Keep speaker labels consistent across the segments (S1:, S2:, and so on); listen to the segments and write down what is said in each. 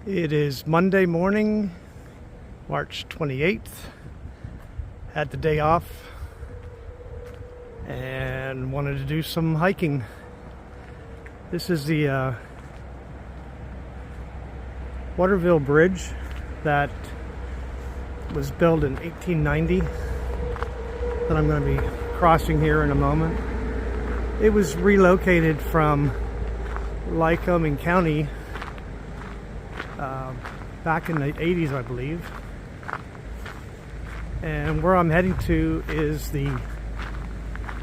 S1: It is Monday morning, March 28th. Had the day off and wanted to do some hiking. This is the Waterville Bridge that was built in 1890 that I'm going to be crossing here in a moment. It was relocated from Lycoming County back in the 80s, I believe. And where I'm heading to is the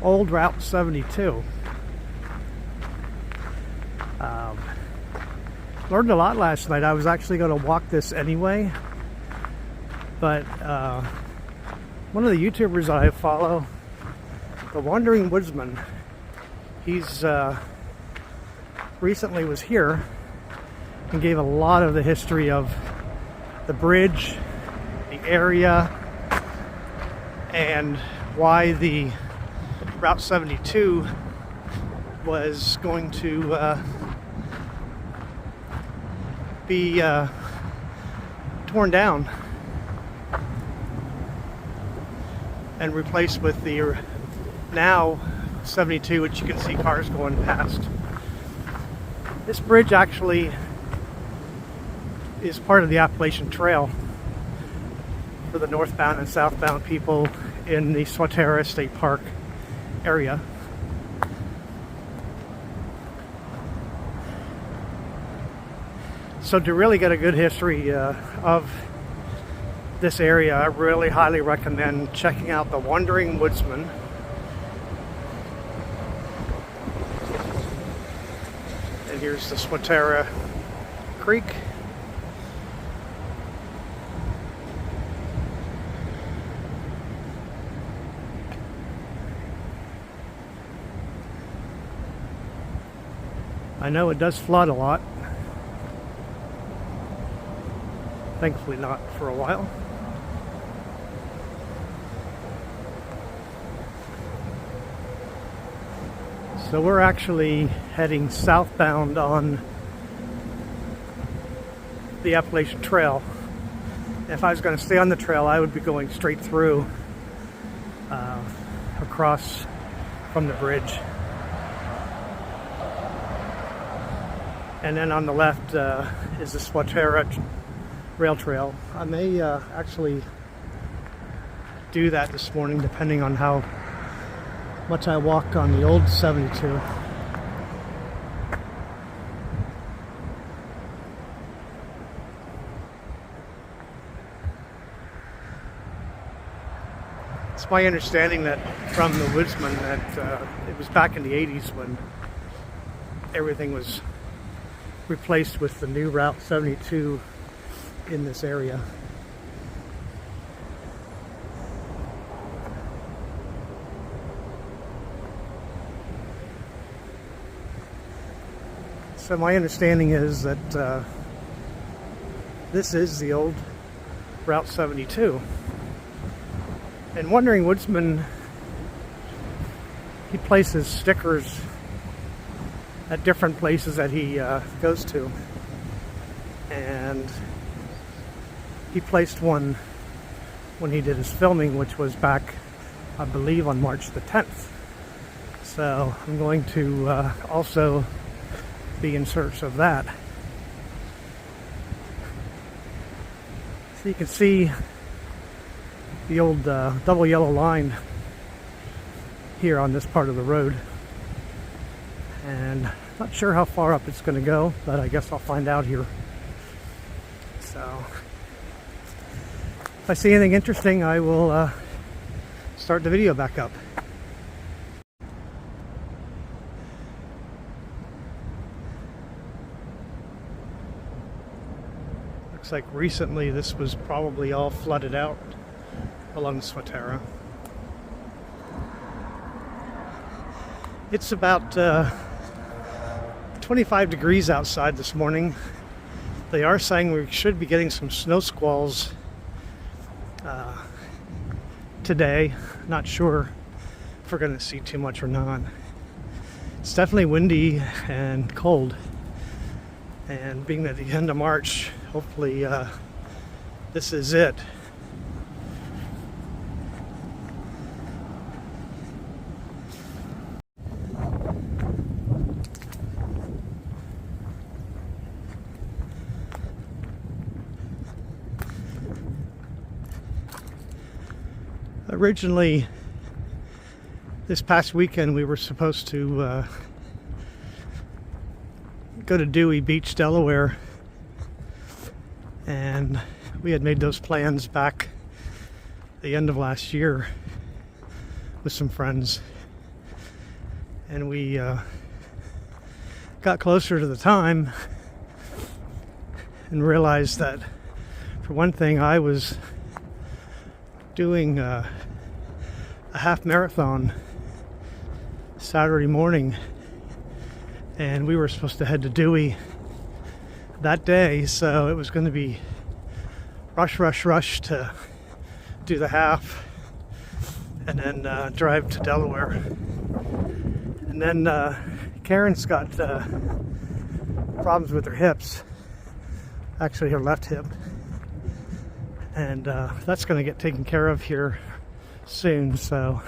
S1: old Route 72. Learned a lot last night. I was actually going to walk this anyway, but one of the YouTubers that I follow, the Wandering Woodsman, he's recently was here and gave a lot of the history of the bridge, the area, and why the Route 72 was going to be torn down and replaced with the now 72, which you can see cars going past. This bridge actually is part of the Appalachian Trail for the northbound and southbound people in the Swatara State Park area. So to really get a good history of this area, I really highly recommend checking out the Wandering Woodsman. And here's the Swatara Creek. I know it does flood a lot. Thankfully not for a while. So we're actually heading southbound on the Appalachian Trail. If I was going to stay on the trail, I would be going straight through across from the bridge. And then on the left is the Swatara Rail Trail. I may actually do that this morning, depending on how much I walk on the old 72. It's my understanding that from the Woodsman that it was back in the 80s when everything was replaced with the new Route 72 in this area. So my understanding is that this is the old Route 72. And Wandering Woodsman, he places stickers at different places that he goes to, and he placed one when he did his filming, which was back, I believe, on March the 10th. So I'm going to also be in search of that. So you can see the old double yellow line here on this part of the road. And not sure how far up it's going to go, but I guess I'll find out here. So if I see anything interesting, I will start the video back up. Looks like recently this was probably all flooded out along Swatara. It's about 25 degrees outside this morning. They are saying we should be getting some snow squalls today. Not sure if we're going to see too much or not. It's definitely windy and cold. And being at the end of March, hopefully this is it. Originally, this past weekend, we were supposed to go to Dewey Beach, Delaware, and we had made those plans back the end of last year with some friends, and we got closer to the time and realized that, for one thing, I was doing a half marathon Saturday morning, and we were supposed to head to Dewey that day, so it was going to be rush to do the half and then drive to Delaware. And then Karen's got problems with her hips, actually her left hip, and that's going to get taken care of here soon, so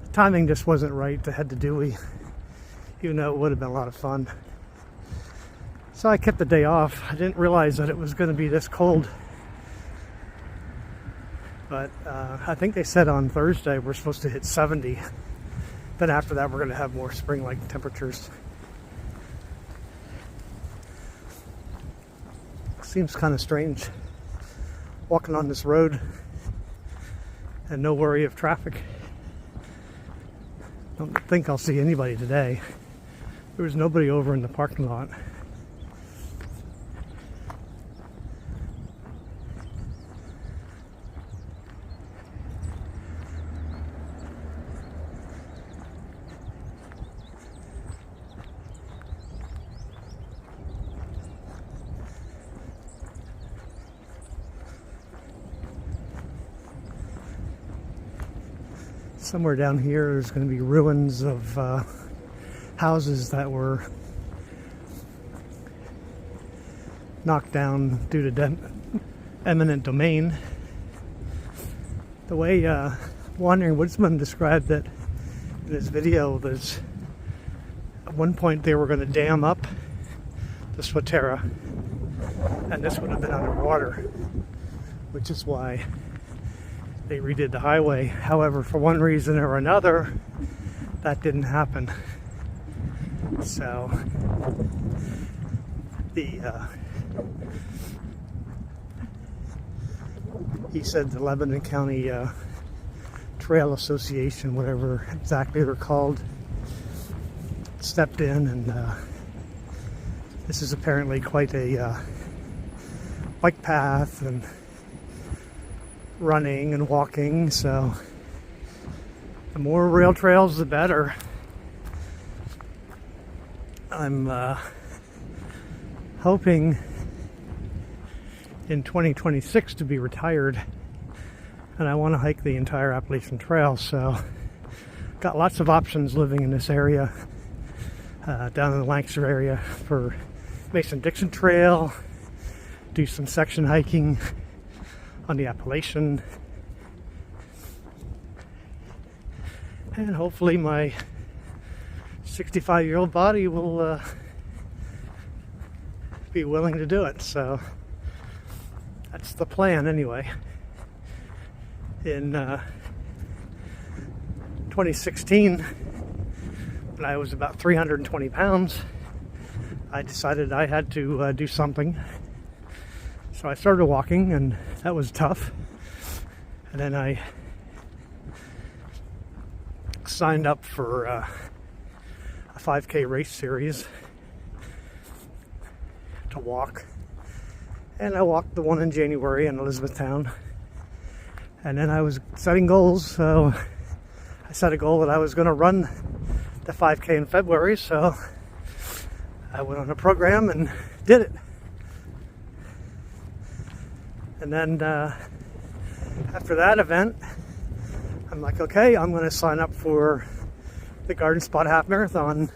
S1: the timing just wasn't right to head to Dewey, even though it would have been a lot of fun. So I kept the day off. I didn't realize that it was going to be this cold, but I think they said on Thursday we're supposed to hit 70. Then after that we're going to have more spring-like temperatures. Seems kind of strange walking on this road and no worry of traffic. Don't think I'll see anybody today. There was nobody over in the parking lot. Somewhere down here there's going to be ruins of houses that were knocked down due to eminent domain. The way Wandering Woodsman described it in his video, there's at one point they were going to dam up the Swatara, and this would have been underwater, which is why they redid the highway. However, for one reason or another, that didn't happen. So he said the Lebanon County Trail Association, whatever exactly they're called, stepped in, and this is apparently quite a bike path and running and walking, so the more rail trails the better. I'm hoping in 2026 to be retired, and I want to hike the entire Appalachian Trail, so got lots of options living in this area, down in the Lancaster area, for Mason-Dixon Trail, do some section hiking on the Appalachian, and hopefully my 65-year-old body will be willing to do it. So that's the plan anyway. In 2016, when I was about 320 pounds, I decided I had to do something. So I started walking, and that was tough. And then I signed up for a 5K race series to walk. And I walked the one in January in Elizabethtown. And then I was setting goals, so I set a goal that I was going to run the 5K in February. So I went on a program and did it. And then after that event, I'm like, okay, I'm going to sign up for the Garden Spot Half Marathon,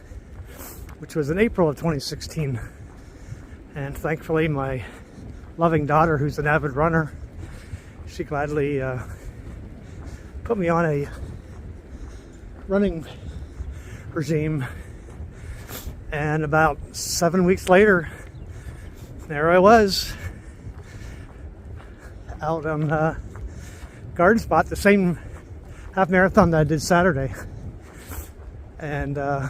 S1: which was in April of 2016. And thankfully my loving daughter, who's an avid runner, she gladly put me on a running regime. And about 7 weeks later, there I was out on Garden Spot, the same half marathon that I did Saturday. And I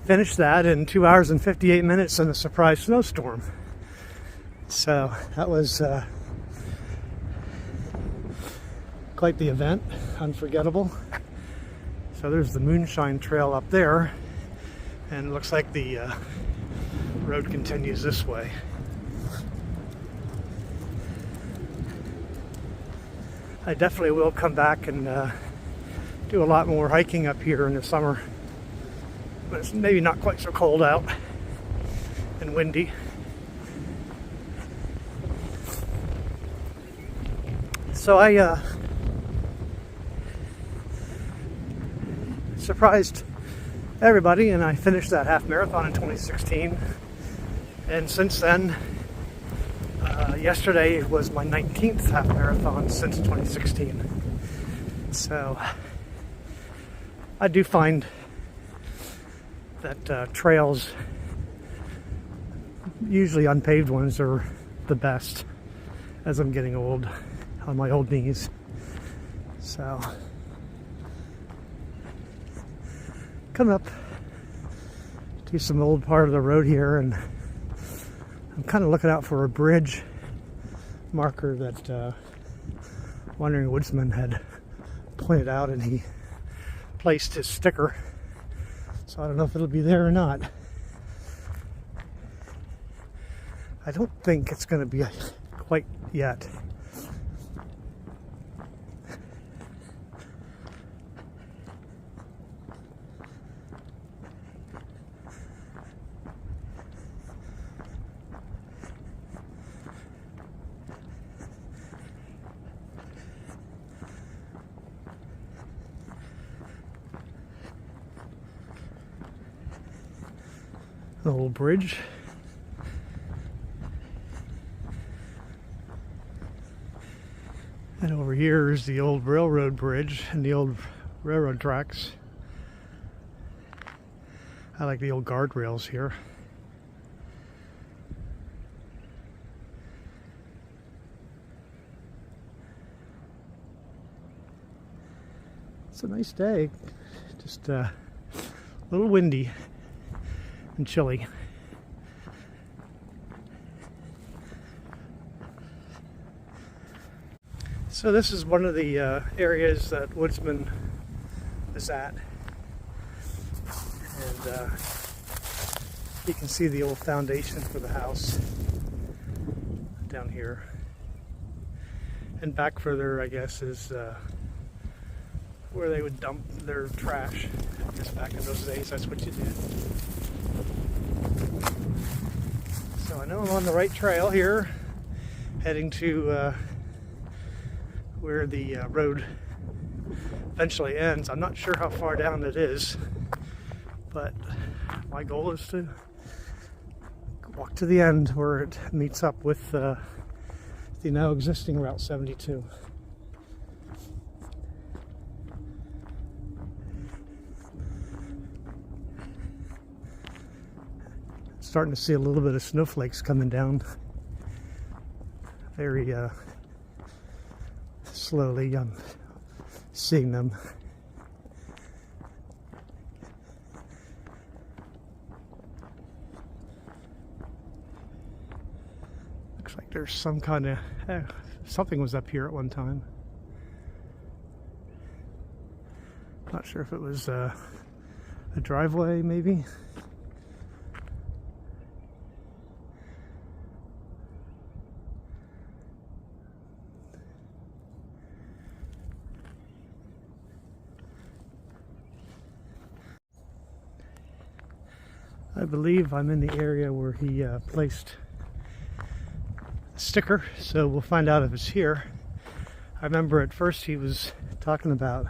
S1: finished that in 2 hours and 58 minutes in a surprise snowstorm. So that was quite the event, unforgettable. So there's the Moonshine Trail up there, and it looks like the road continues this way. I definitely will come back and do a lot more hiking up here in the summer, but it's maybe not quite so cold out and windy. So I surprised everybody, and I finished that half marathon in 2016. And since then, yesterday was my 19th half marathon since 2016. So I do find that trails, usually unpaved ones, are the best as I'm getting old on my old knees. So coming up to some old part of the road here, and I'm kind of looking out for a bridge marker that Wandering Woodsman had pointed out, and he placed his sticker. So I don't know if it'll be there or not. I don't think it's going to be quite yet. The old bridge. And over here is the old railroad bridge and the old railroad tracks. I like the old guardrails here. It's a nice day, just a little windy and chilly. So this is one of the areas that Woodsman is at, and you can see the old foundation for the house down here, and back further, I guess, is where they would dump their trash. I guess back in those days that's what you did. So I know I'm on the right trail here, heading to where the road eventually ends. I'm not sure how far down it is, but my goal is to walk to the end where it meets up with the now existing Route 72. Starting to see a little bit of snowflakes coming down very slowly. I'm seeing them. Looks like there's some kind of something was up here at one time. Not sure if it was a driveway, maybe. I believe I'm in the area where he placed a sticker, so we'll find out if it's here. I remember at first he was talking about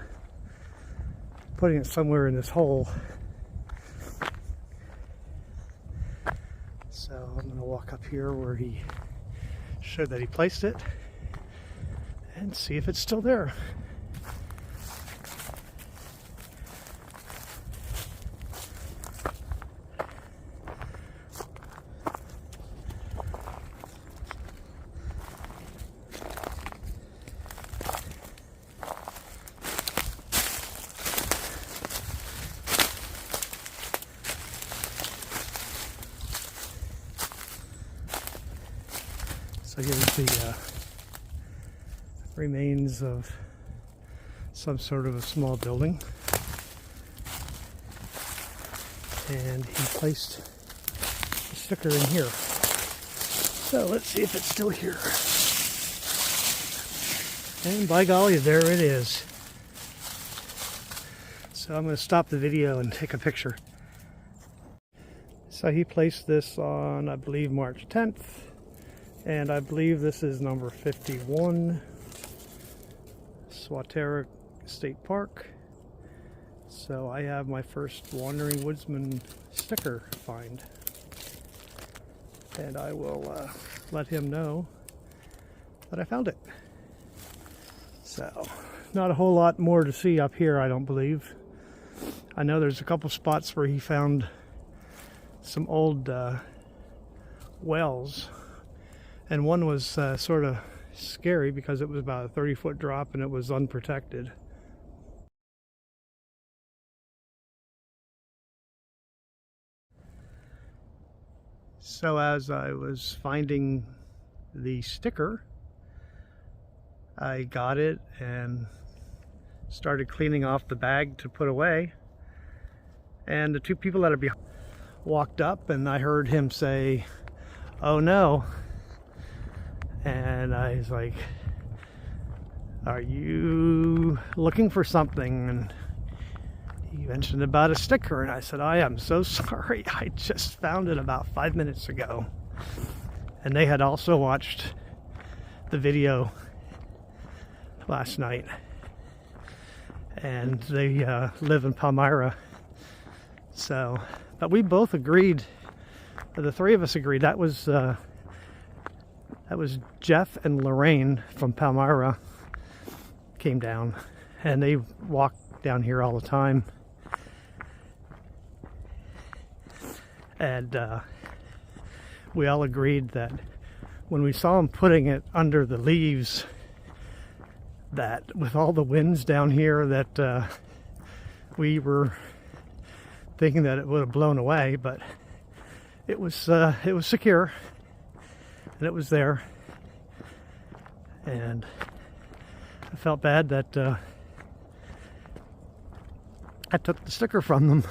S1: putting it somewhere in this hole. So I'm going to walk up here where he showed that he placed it and see if it's still there. So here's the remains of some sort of a small building, and he placed a sticker in here. So let's see if it's still here. And by golly, there it is. So I'm going to stop the video and take a picture. So he placed this on, I believe, March 10th. And I believe this is number 51, Swatara State Park. So I have my first Wandering Woodsman sticker find. And I will let him know that I found it. So, not a whole lot more to see up here, I don't believe. I know there's a couple spots where he found some old wells. And one was sort of scary because it was about a 30-foot drop and it was unprotected. So as I was finding the sticker, I got it and started cleaning off the bag to put away. And the two people that are behind walked up and I heard him say, "Oh no." And I was like, "Are you looking for something?" And he mentioned about a sticker, and I said, "I am so sorry. I just found it about 5 minutes ago." And they had also watched the video last night. And they live in Palmyra. So, but we both agreed, the three of us agreed, that was Jeff and Lorraine from Palmyra came down, and they walk down here all the time. And we all agreed that when we saw him putting it under the leaves, that with all the winds down here, that we were thinking that it would have blown away, but it was secure. And it was there, and I felt bad that I took the sticker from them.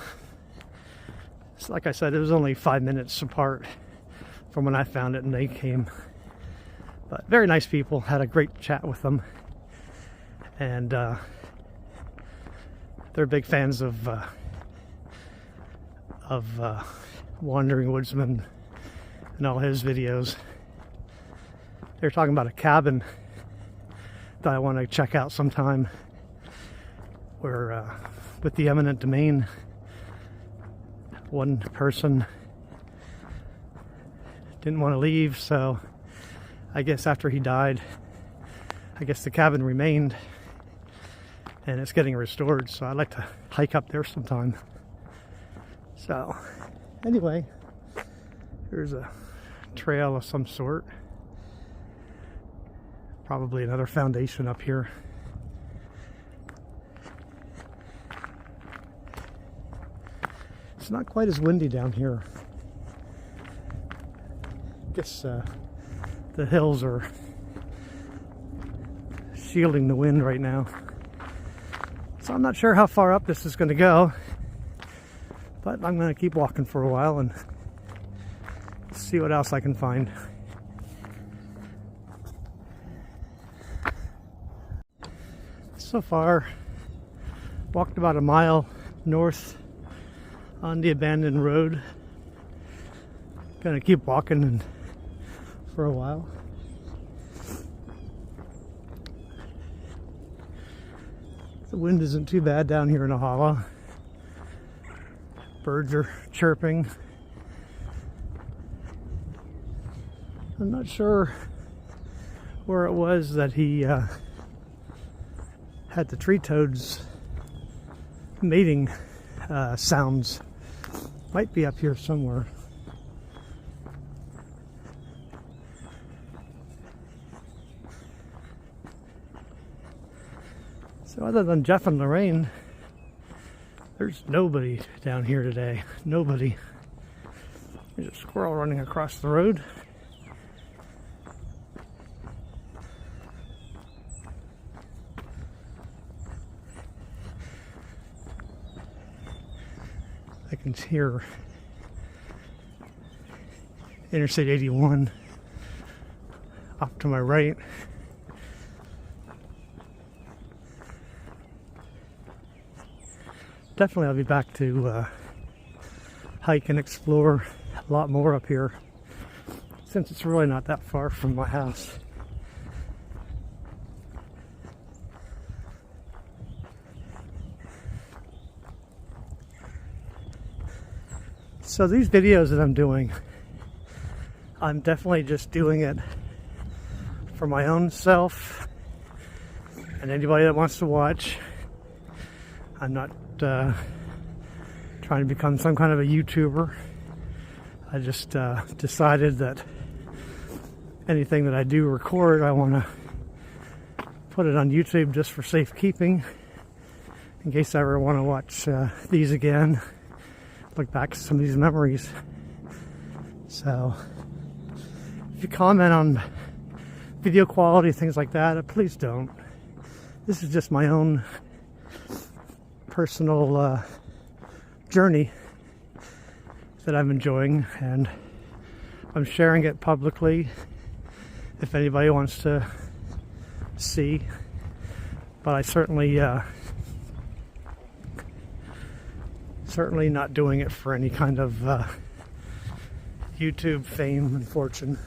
S1: So like I said, it was only 5 minutes apart from when I found it and they came. But very nice people, had a great chat with them, and they're big fans of Wandering Woodsman and all his videos. They're talking about a cabin that I want to check out sometime, where with the eminent domain, one person didn't want to leave, so I guess after he died, I guess the cabin remained and it's getting restored, so I'd like to hike up there sometime. So anyway, here's a trail of some sort. Probably another foundation up here. It's not quite as windy down here. I guess the hills are shielding the wind right now. So I'm not sure how far up this is going to go, but I'm going to keep walking for a while and see what else I can find. So far, walked about a mile north on the abandoned road. Gonna keep walking for a while. The wind isn't too bad down here in the hollow. Birds are chirping. I'm not sure where it was that he had the tree toads mating sounds. Might be up here somewhere. So other than Jeff and Lorraine, there's nobody down here today. Nobody. There's a squirrel running across the road. I can hear Interstate 81 off to my right. Definitely I'll be back to hike and explore a lot more up here, since it's really not that far from my house. So these videos that I'm doing, I'm definitely just doing it for my own self and anybody that wants to watch. I'm not trying to become some kind of a YouTuber. I just decided that anything that I do record, I want to put it on YouTube just for safekeeping, in case I ever want to watch these again, look back at some of these memories. So if you comment on video quality, things like that, please don't. This is just my own personal journey that I'm enjoying, and I'm sharing it publicly if anybody wants to see. But I certainly not doing it for any kind of YouTube fame and fortune.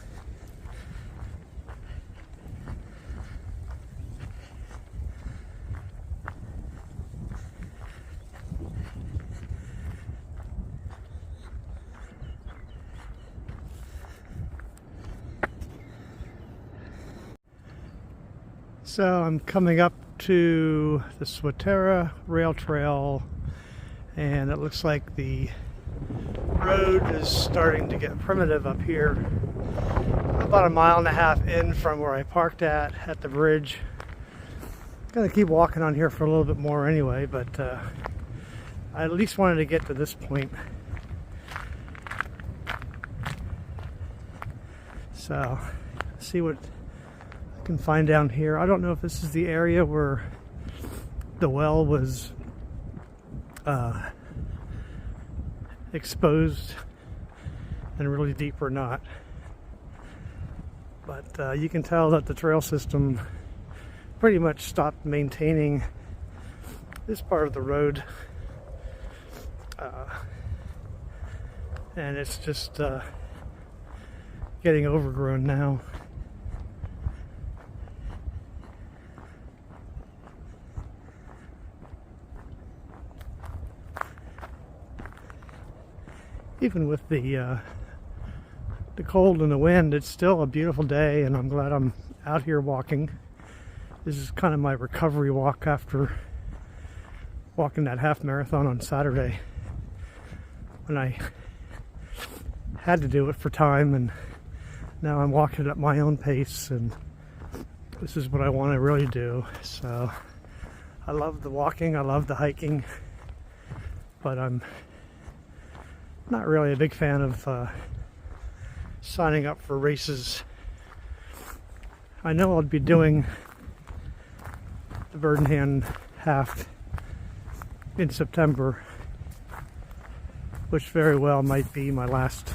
S1: So I'm coming up to the Swatara rail trail, and it looks like the road is starting to get primitive up here. About a mile and a half in from where I parked at the bridge. I'm gonna keep walking on here for a little bit more anyway, but I at least wanted to get to this point. So, see what I can find down here. I don't know if this is the area where the well was exposed and really deep or not, but you can tell that the trail system pretty much stopped maintaining this part of the road, and it's just getting overgrown now. Even with the cold and the wind, it's still a beautiful day, and I'm glad I'm out here walking. This is kind of my recovery walk after walking that half marathon on Saturday, when I had to do it for time, and now I'm walking at my own pace, and this is what I want to really do. So I love the walking, I love the hiking, but I'm not really a big fan of signing up for races. I know I'll be doing the Bird in Hand half in September, which very well might be my last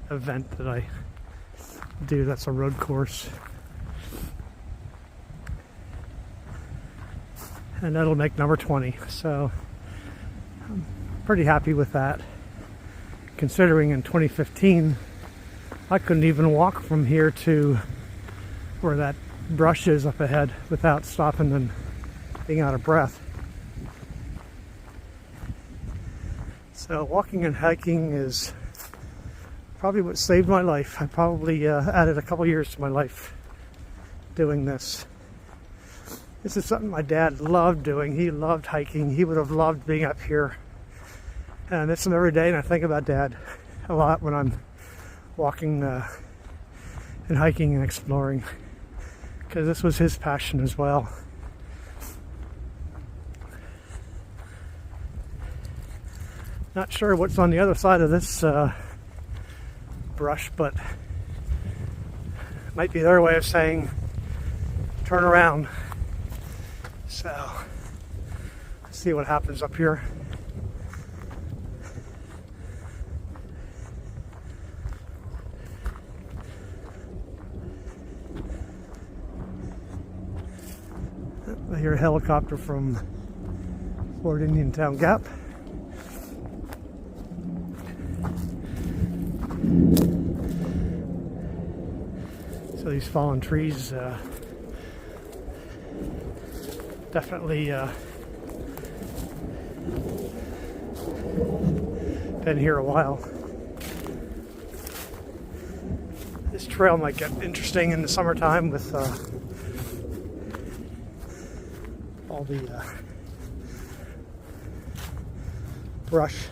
S1: event that I do. That's a road course, and that'll make number 20. So I'm pretty happy with that, considering in 2015 I couldn't even walk from here to where that brush is up ahead without stopping and being out of breath. So walking and hiking is probably what saved my life. I probably added a couple years to my life doing this. This is something my dad loved doing. He loved hiking. He would have loved being up here. And I miss him every day, and I think about Dad a lot when I'm walking and hiking and exploring, because this was his passion as well. Not sure what's on the other side of this brush, but might be their way of saying turn around. So let's see what happens up here. I hear a helicopter from Fort Indiantown Gap. So these fallen trees definitely been here a while. This trail might get interesting in the summertime with all the brush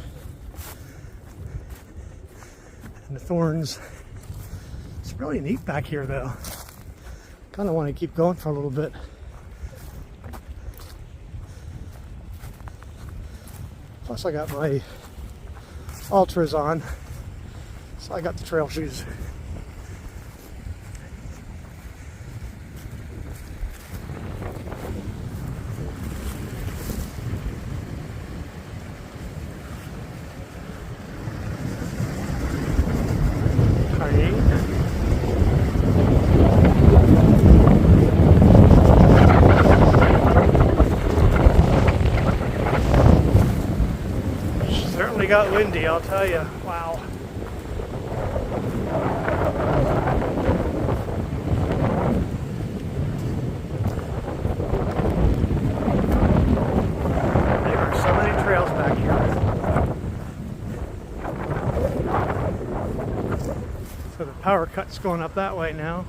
S1: and the thorns. It's really neat back here though. Kind of want to keep going for a little bit. Plus I got my Ultras on, so I got the trail shoes. Certainly got windy, I'll tell you. Wow. There are so many trails back here. So the power cut's going up that way now.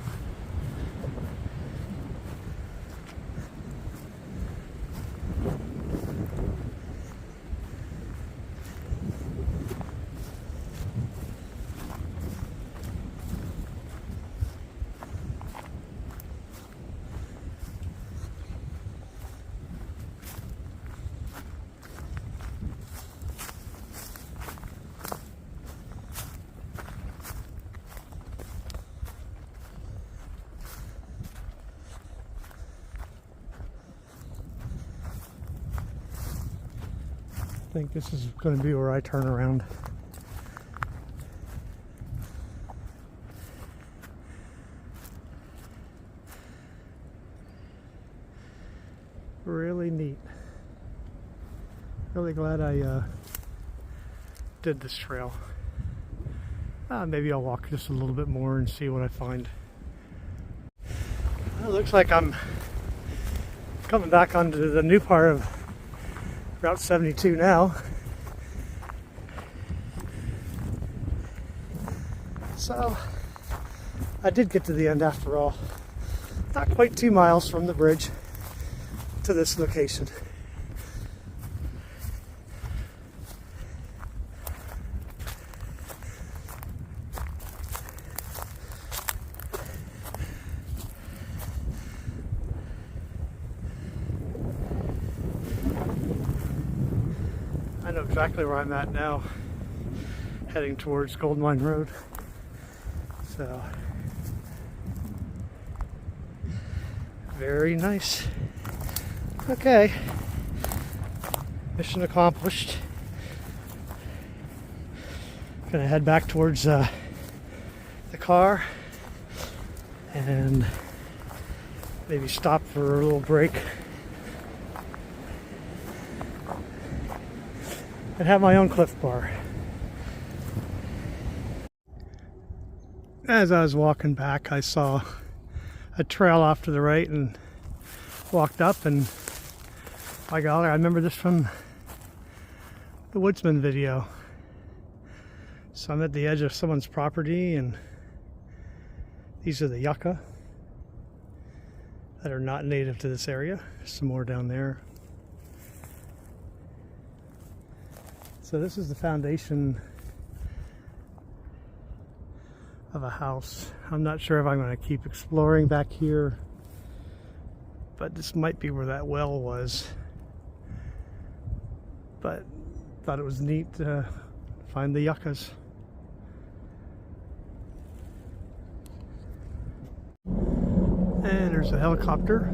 S1: I think this is going to be where I turn around. Really neat. Really glad I did this trail. Maybe I'll walk just a little bit more and see what I find. Well, it looks like I'm coming back onto the new part of Route 72 now. So I did get to the end after all. Not quite 2 miles from the bridge to this location. I know exactly where I'm at now, heading towards Gold Mine Road. So, very nice. Okay, mission accomplished. Gonna head back towards the car and maybe stop for a little break and have my own Cliff Bar. As I was walking back, I saw a trail off to the right and walked up, and By golly, I remember this from the Woodsman video. So I'm at the edge of someone's property, and these are the yucca that are not native to this area. Some more down there. So this is the foundation of a house. I'm not sure if I'm going to keep exploring back here, but this might be where that well was. But thought it was neat to find the yuccas. And there's a helicopter.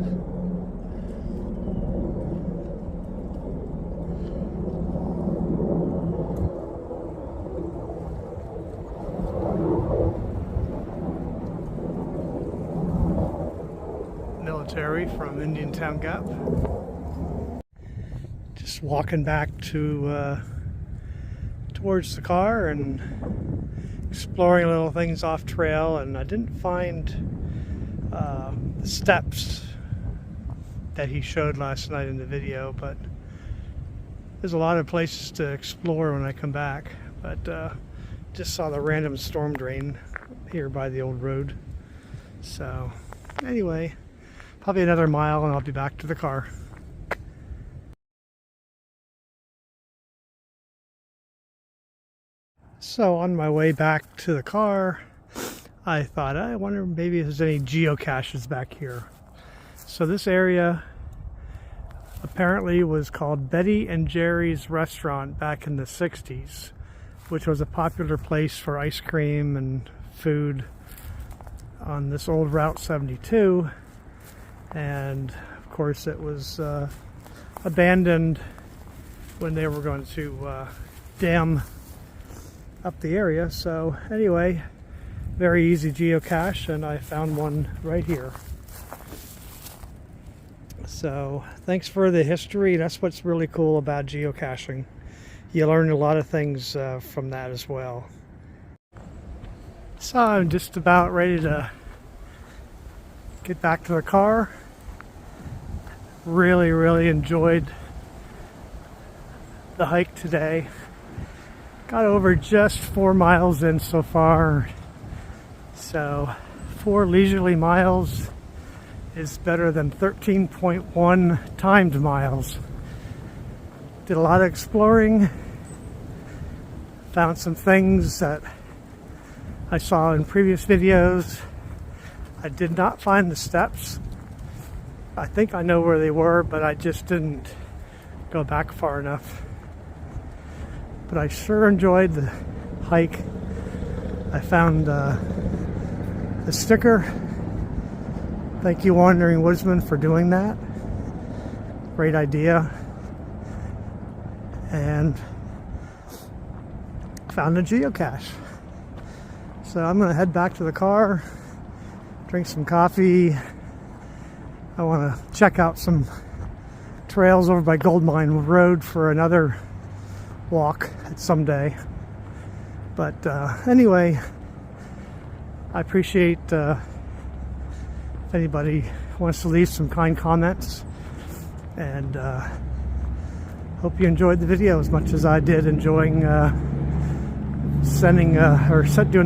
S1: Military from Indiantown Gap. Just walking back to towards the car and exploring little things off trail, and I didn't find the steps that he showed last night in the video, but there's a lot of places to explore when I come back. But just saw the random storm drain here by the old road. So anyway, probably another mile and I'll be back to the car. So on my way back to the car, I thought, I wonder maybe if there's any geocaches back here. So this area apparently was called Betty and Jerry's Restaurant back in the 60s, which was a popular place for ice cream and food on this old Route 72. And of course it was abandoned when they were going to dam up the area. So anyway, very easy geocache, and I found one right here. So thanks for the history. That's what's really cool about geocaching. You learn a lot of things from that as well. So I'm just about ready to get back to the car. Really enjoyed the hike today. Got over just 4 miles in so far. So 4 leisurely miles is better than 13.1 timed miles. Did a lot of exploring. Found some things that I saw in previous videos. I did not find the steps. I think I know where they were, but I just didn't go back far enough. But I sure enjoyed the hike. I found the sticker. Thank you, Wandering Woodsman, for doing that. Great idea. And found a geocache. So I'm going to head back to the car, drink some coffee. I want to check out some trails over by Goldmine Road for another walk someday. But anyway, I appreciate if anybody wants to leave some kind comments, and hope you enjoyed the video as much as I did enjoying doing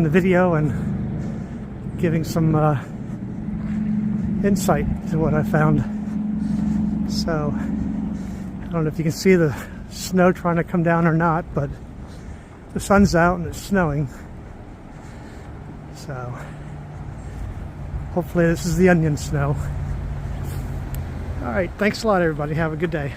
S1: the video and giving some insight to what I found. So I don't know if you can see the snow trying to come down or not, but the sun's out and it's snowing. So hopefully this is the onion snow. All right, thanks a lot, everybody. Have a good day.